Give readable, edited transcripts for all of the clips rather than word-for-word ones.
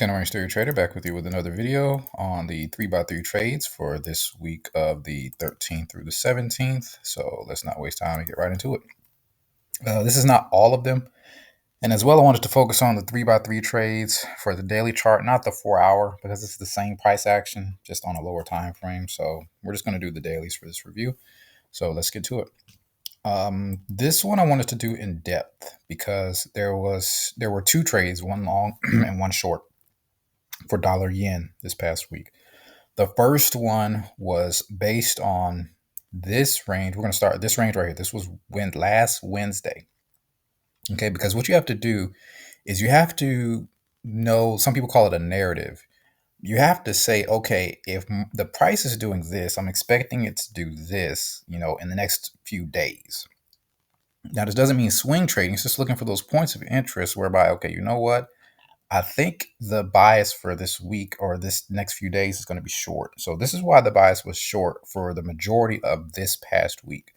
Ken Orange Theory Trader back with you with another video on the 3x3 trades for this week of the 13th through the 17th. So let's not waste time and get right into it. This is not all of them. And as well, I wanted to focus on the 3x3 trades for the daily chart, not the 4-hour, because it's the same price action, just on a lower time frame. So we're just going to do the dailies for this review. So let's get to it. This one I wanted to do in depth because there were two trades, one long and one short, for dollar yen this past week. The first one was based on this range. We're going to start at this range right here. This was last Wednesday. Okay, because what you have to do is you have to know, some people call it a narrative. You have to say, okay, if the price is doing this, I'm expecting it to do this, in the next few days. Now, this doesn't mean swing trading. It's just looking for those points of interest whereby, okay, you know what? I think the bias for this week or this next few days is going to be short. So this is why the bias was short for the majority of this past week.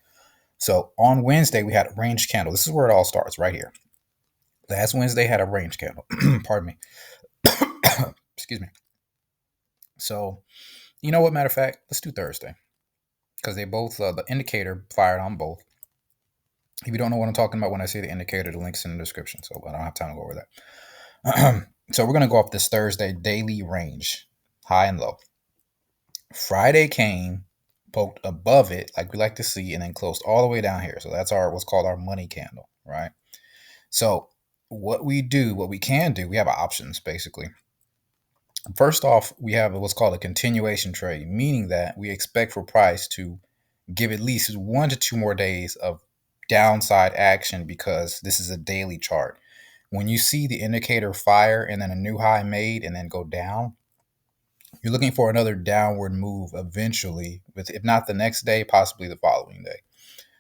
So on Wednesday, we had a range candle. This is where it all starts right here. Last Wednesday had a range candle. Pardon me. Excuse me. So, you know what, matter of fact, let's do Thursday. Because they both, the indicator fired on both. If you don't know what I'm talking about when I say the indicator, the link's in the description. So I don't have time to go over that. So we're going to go off this Thursday daily range, high and low. Friday came, poked above it like we like to see, and then closed all the way down here. So that's what's called our money candle, right? So what we can do, we have options basically. First off, we have what's called a continuation trade, meaning that we expect for price to give at least 1 to 2 more days of downside action because this is a daily chart. When you see the indicator fire and then a new high made and then go down, you're looking for another downward move eventually, if not the next day, possibly the following day.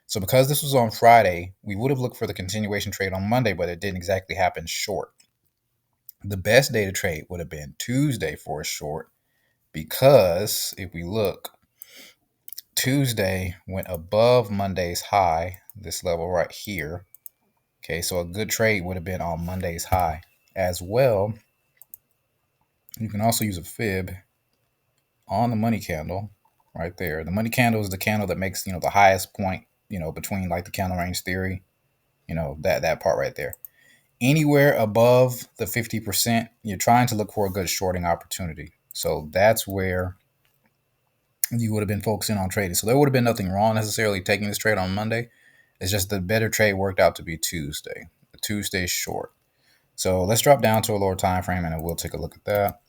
So because this was on Friday, we would have looked for the continuation trade on Monday, but it didn't exactly happen short. The best day to trade would have been Tuesday for a short because if we look, Tuesday went above Monday's high, this level right here. Okay, so a good trade would have been on Monday's high. As well, you can also use a fib on the money candle right there. The money candle is the candle that makes, the highest point, between like the candle range theory, that part right there. Anywhere above the 50%, you're trying to look for a good shorting opportunity. So that's where you would have been focusing on trading. So there would have been nothing wrong necessarily taking this trade on Monday. It's just the better trade worked out to be Tuesday. The Tuesday short. So let's drop down to a lower time frame and we'll take a look at that.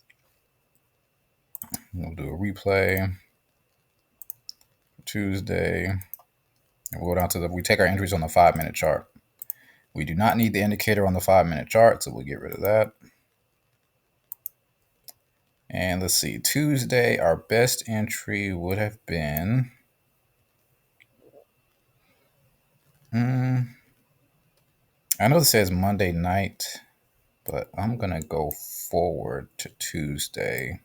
We'll do a replay. Tuesday. And we'll go down to we take our entries on the 5-minute chart. We do not need the indicator on the 5-minute chart, so we'll get rid of that. And let's see, Tuesday, our best entry would have been, I know this says Monday night, but I'm going to go forward to Tuesday.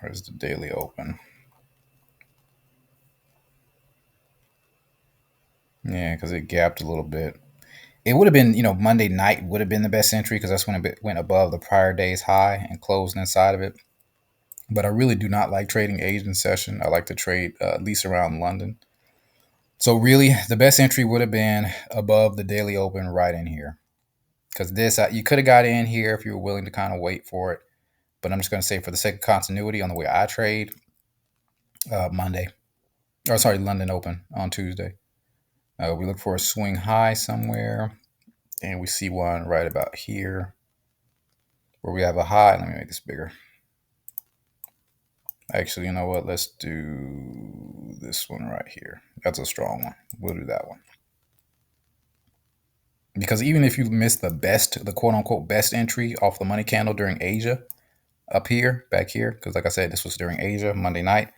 Where's the daily open? Yeah, because it gapped a little bit. It would have been, Monday night would have been the best entry because that's when it went above the prior day's high and closed inside of it. But I really do not like trading Asian session. I like to trade at least around London. So really, the best entry would have been above the daily open right in here. Because this, you could have got in here if you were willing to kind of wait for it. But I'm just going to say for the sake of continuity on the way I trade, London open on Tuesday. We look for a swing high somewhere. And we see one right about here where we have a high. Let me make this bigger. Actually, you know what? Let's do this one right here. That's a strong one. We'll do that one. Because even if you miss the quote unquote best entry off the money candle during Asia, up here, back here, because like I said, this was during Asia, Monday night,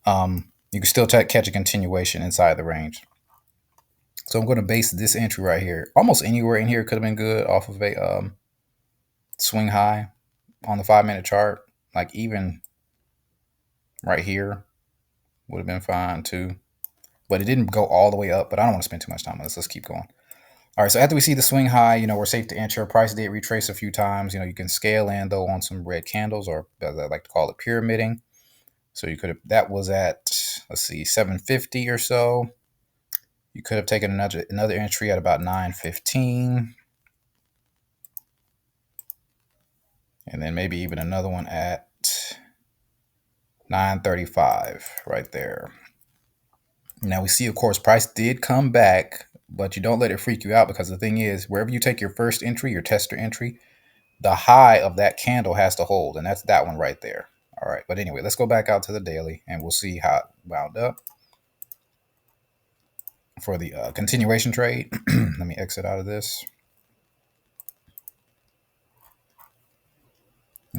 you can still catch a continuation inside the range. So I'm going to base this entry right here. Almost anywhere in here could have been good off of a swing high on the 5-minute chart. Like even right here would have been fine too. But it didn't go all the way up, but I don't want to spend too much time on this. Let's keep going. All right, so after we see the swing high, we're safe to enter. Price did retrace a few times. You can scale in though on some red candles, or as I like to call it, pyramiding. So you could have, that was at, let's see, 750 or so. You could have taken another entry at about 915. And then maybe even another one at 935 right there. Now we see, of course, price did come back, but you don't let it freak you out, because the thing is, wherever you take your first entry, your tester entry, the high of that candle has to hold, and that's that one right there. All right, but anyway, let's go back out to the daily, and we'll see how it wound up for the continuation trade. Let me exit out of this.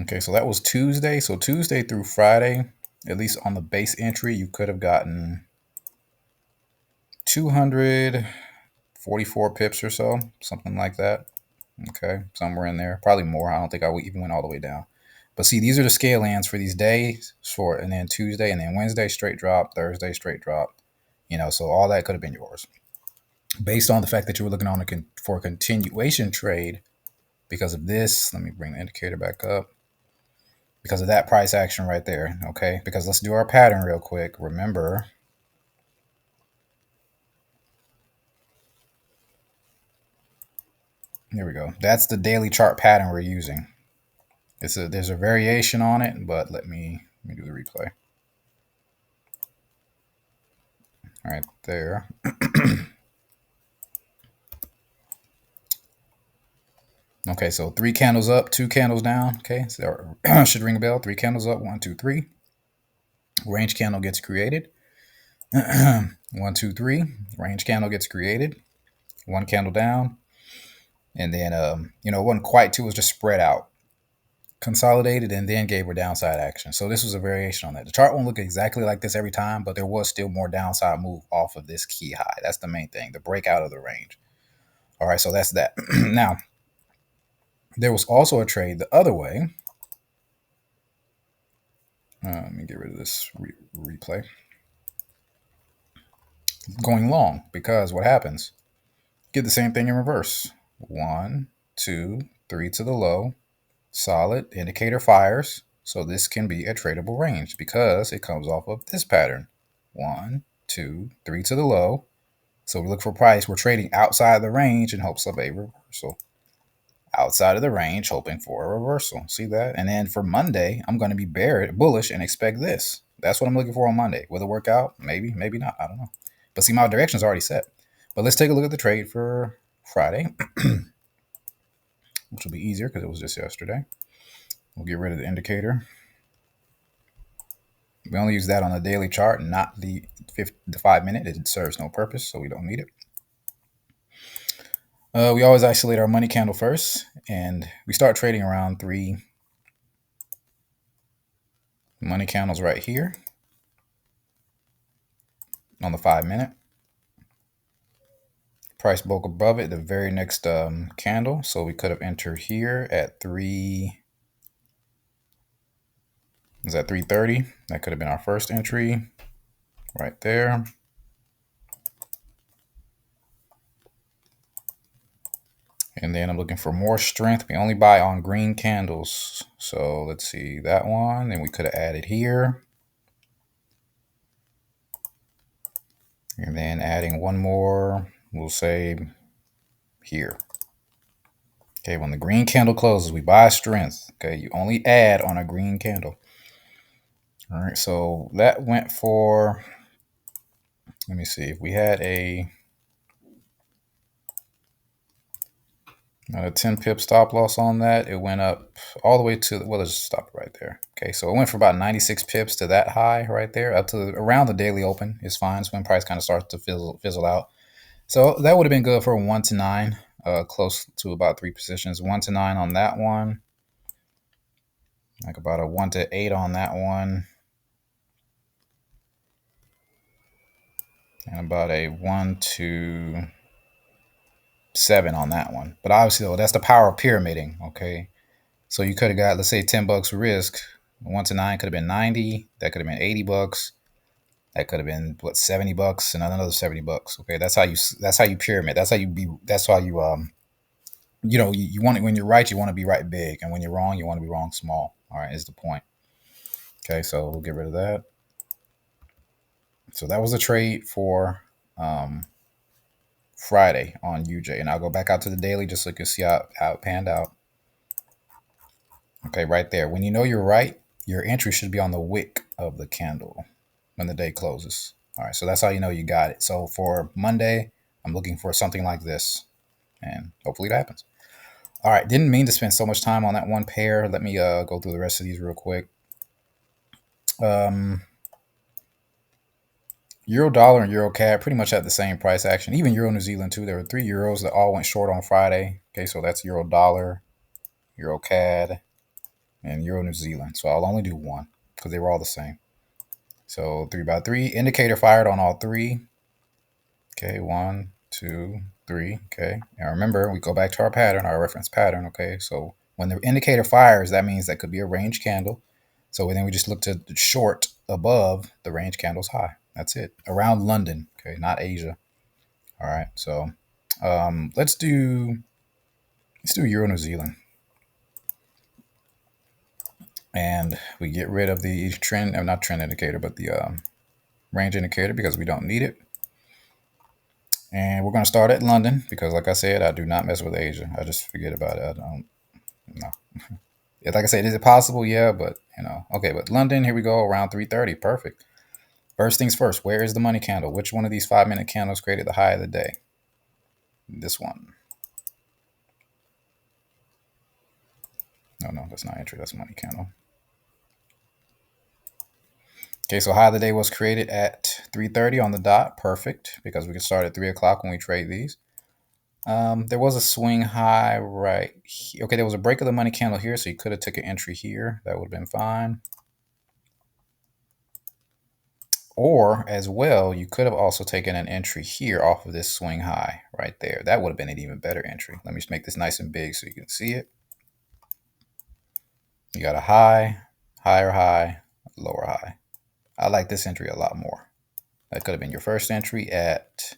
Okay, so that was Tuesday. So Tuesday through Friday, at least on the base entry, you could have gotten 244 pips or so, something like that. Okay, somewhere in there, probably more. I don't think I even went all the way down. But see, these are the scale ends for these days, and then Tuesday, and then Wednesday straight drop, Thursday straight drop. So all that could have been yours, based on the fact that you were looking on for a continuation trade because of this. Let me bring the indicator back up. Because of that price action right there, okay? Because let's do our pattern real quick. Remember, here we go. That's the daily chart pattern we're using. There's a variation on it, but let me do the replay. All right, there. Okay, so 3 candles up, 2 candles down. Okay, so should ring a bell. 3 candles up, 1, 2, 3. Range candle gets created. 1, 2, 3. Range candle gets created. 1 candle down, and then it wasn't quite 2. It was just spread out, consolidated, and then gave her downside action. So this was a variation on that. The chart won't look exactly like this every time, but there was still more downside move off of this key high. That's the main thing, the breakout of the range. All right, so that's that. Now, there was also a trade the other way. Let me get rid of this replay. Going long, because what happens? Get the same thing in reverse. 1, 2, 3 to the low. Solid. Indicator fires. So this can be a tradable range because it comes off of this pattern. 1, 2, 3 to the low. So we look for price. We're trading outside the range in hopes of a reversal. Outside of the range, hoping for a reversal. See that? And then for Monday, I'm going to be bullish and expect this. That's what I'm looking for on Monday. Will it work out? Maybe, maybe not. I don't know. But see, my direction's already set. But let's take a look at the trade for Friday, which will be easier because it was just yesterday. We'll get rid of the indicator. We only use that on the daily chart, not the 5-minute. It serves no purpose, so we don't need it. We always isolate our money candle first, and we start trading around 3 money candles right here on the 5-minute. Price broke above it the very next candle, so we could have entered here at 3. Is that 330? That could have been our first entry right there. And then I'm looking for more strength. We only buy on green candles. So let's see that one. And we could have added here. And then adding one more, we'll say here. Okay, when the green candle closes, we buy strength. Okay, you only add on a green candle. All right, so that went for, let me see, if we had a 10 pip stop loss on that, it went up all the way to, well, let's just stop it right there. Okay, so it went for about 96 pips to that high right there, up to around the daily open is fine. It's when price kind of starts to fizzle out. So that would have been good for 1 to 9, close to about 3 positions. 1 to 9 on that one, like about a 1 to 8 on that one, and about a 1 to 7 on that one. But obviously, though, that's the power of pyramiding. Okay, so you could have got, let's say, $10 risk. 1 to 9 could have been 90. That could have been $80. That could have been what, $70 and another $70. Okay, that's how you pyramid. That's how you you want it when you're right, you want to be right big, and when you're wrong, you want to be wrong small. All right, is the point. Okay, so we'll get rid of that. So that was a trade for Friday on UJ, and I'll go back out to the daily just so you can see how it panned out. Okay, right there. When you know you're right, your entry should be on the wick of the candle when the day closes. All right, so that's how you know you got it. So for Monday, I'm looking for something like this, and hopefully it happens. All right, didn't mean to spend so much time on that one pair. Let me go through the rest of these real quick. Euro dollar and Euro CAD pretty much had the same price action. Even Euro New Zealand too. There were 3 euros that all went short on Friday. Okay, so that's Euro dollar, Euro CAD, and Euro New Zealand. So I'll only do one because they were all the same. So 3x3 indicator fired on all three. Okay, 1, 2, 3. Okay, and remember we go back to our pattern, our reference pattern. Okay, so when the indicator fires, that means that could be a range candle. So then we just look to short above the range candle's high. That's it. Around London, okay, not Asia. All right, so let's do Euro New Zealand, and we get rid of the trend, not trend indicator, but the range indicator because we don't need it. And we're going to start at London because, like I said, I do not mess with Asia. I just forget about it. I don't know. Like I said, is it possible? Yeah, but okay. But London, here we go, around 3:30. Perfect. First things first, where is the money candle? Which one of these 5-minute candles created the high of the day? This one. No, that's not entry. That's money candle. Okay, so high of the day was created at 3:30 on the dot. Perfect, because we can start at 3 o'clock when we trade these. There was a swing high right here. Okay, there was a break of the money candle here, so you could have took an entry here. That would have been fine. Or as well, you could have also taken an entry here off of this swing high right there. That would have been an even better entry. Let me just make this nice and big so you can see it. You got a high, higher high, lower high. I like this entry a lot more. That could have been your first entry at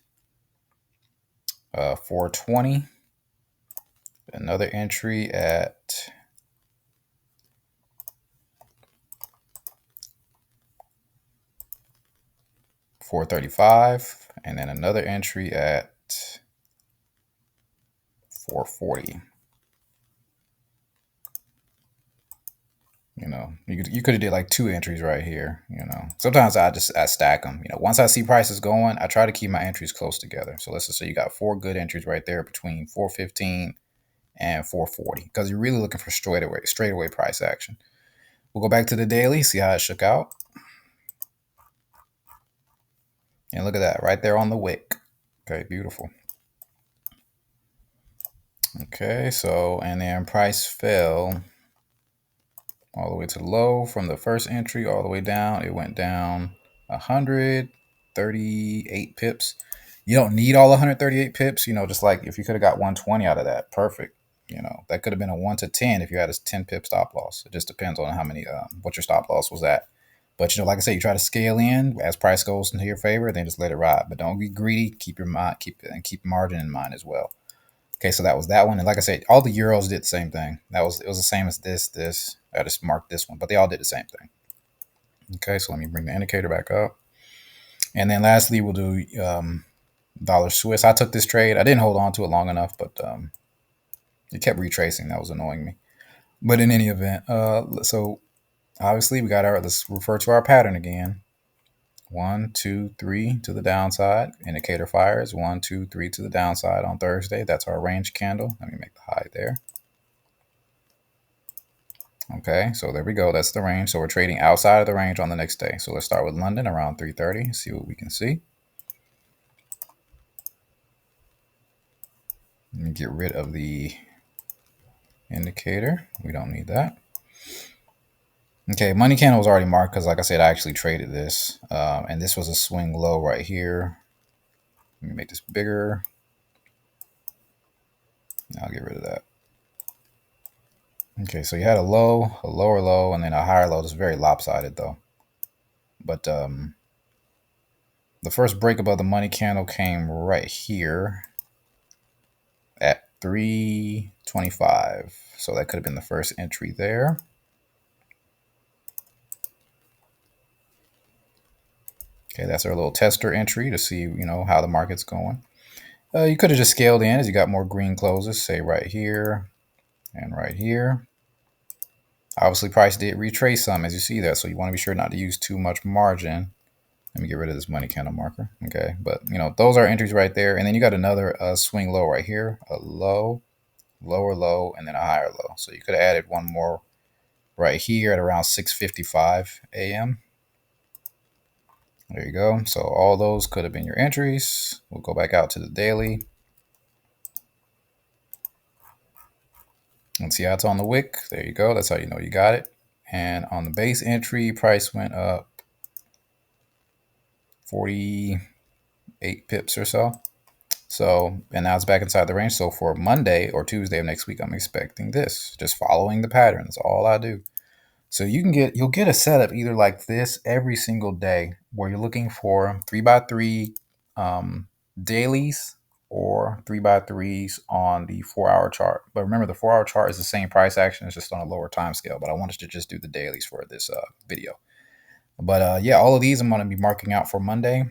420. Another entry at 435, and then another entry at 440. You could have did like 2 entries right here. Sometimes I stack them. Once I see prices going, I try to keep my entries close together. So let's just say you got 4 good entries right there between 415 and 440 because you're really looking for straightaway price action. We'll go back to the daily, see how it shook out. And look at that right there on the wick. Okay, beautiful. Okay, so and then price fell all the way to the low from the first entry all the way down. It went down 138 pips. You don't need all 138 pips, just like if you could have got 120 out of that, perfect. That could have been a 1 to 10 if you had a 10 pip stop loss. It just depends on how many, what your stop loss was at. But like I said, you try to scale in as price goes into your favor, then just let it ride. But don't be greedy. Keep margin in mind as well. Okay, so that was that one, and like I said, all the euros did the same thing. It was the same as this. I just marked this one, but they all did the same thing. Okay, so let me bring the indicator back up, and then lastly, we'll do dollar Swiss. I took this trade. I didn't hold on to it long enough, but it kept retracing. That was annoying me. But in any event, so obviously we got let's refer to our pattern again. 1, 2, 3 to the downside. Indicator fires 1, 2, 3 to the downside on Thursday. That's our range candle. Let me make the high there. Okay, so there we go. That's the range. So we're trading outside of the range on the next day. So let's start with London around 3:30. See what we can see. Let me get rid of the indicator. We don't need that. Okay, money candle was already marked because, like I said, I actually traded this. And this was a swing low right here. Let me make this bigger. I'll get rid of that. Okay, so you had a low, a lower low, and then a higher low. It's very lopsided though. But The first break above the money candle came right here at 325. So that could have been the first entry there. Okay, that's our little tester entry to see, how the market's going. You could have just scaled in as you got more green closes, say right here and right here. Obviously, price did retrace some as you see that, so you want to be sure not to use too much margin. Let me get rid of this money candle marker. Okay, but those are entries right there, and then you got another swing low right here, a low, lower low, and then a higher low. So you could have added one more right here at around 6:55 a.m. There you go. So all those could have been your entries. We'll go back out to the daily. And see how it's on the wick. There you go. That's how you know you got it. And on the base entry, price went up 48 pips or so. So, and now it's back inside the range. So for Monday or Tuesday of next week, I'm expecting this. Just following the pattern. That's all I do. So you'll get a setup either like this every single day where you're looking for 3x3 dailies or 3x3s on the 4-hour chart. But remember, the 4-hour chart is the same price action. It's just on a lower time scale. But I wanted to just do the dailies for this video. But yeah, all of these I'm going to be marking out for Monday.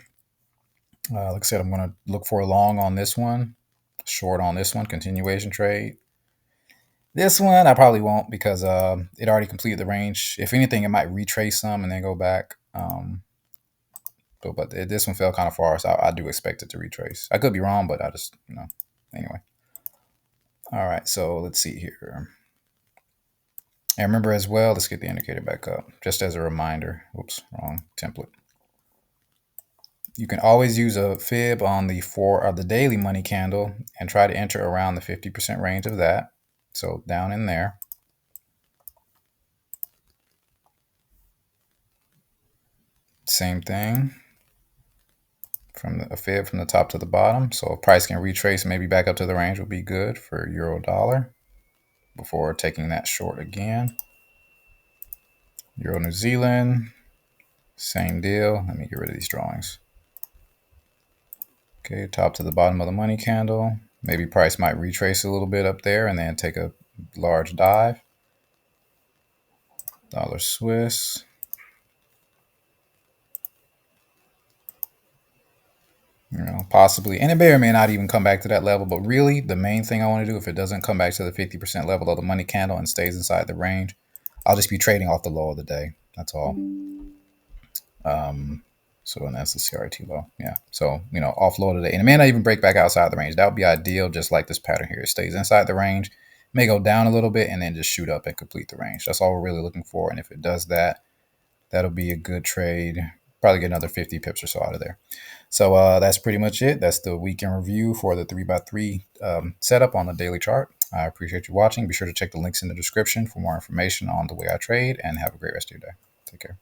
Like I said, I'm going to look for a long on this one, short on this one, continuation trade. This one I probably won't because it already completed the range. If anything, it might retrace some and then go back. But this one fell kind of far, so I do expect it to retrace. I could be wrong, but I just, anyway. All right, so let's see here. And remember as well, let's get the indicator back up, just as a reminder. Oops, wrong template. You can always use a fib on the daily money candle and try to enter around the 50% range of that. So down in there. Same thing. From a fib from the top to the bottom. So if price can retrace maybe back up to the range would be good for euro dollar before taking that short again. Euro New Zealand, same deal. Let me get rid of these drawings. Okay, top to the bottom of the money candle. Maybe price might retrace a little bit up there and then take a large dive. Dollar Swiss. Possibly, and it may or may not even come back to that level, but really the main thing I want to do, if it doesn't come back to the 50% level of the money candle and stays inside the range, I'll just be trading off the low of the day. That's all. So, and that's the CRT low. Yeah. So, offload today. And it may not even break back outside the range. That would be ideal, just like this pattern here. It stays inside the range, may go down a little bit, and then just shoot up and complete the range. That's all we're really looking for. And if it does that, that'll be a good trade. Probably get another 50 pips or so out of there. So that's pretty much it. That's the weekend review for the 3x3 setup on the daily chart. I appreciate you watching. Be sure to check the links in the description for more information on the way I trade, and have a great rest of your day. Take care.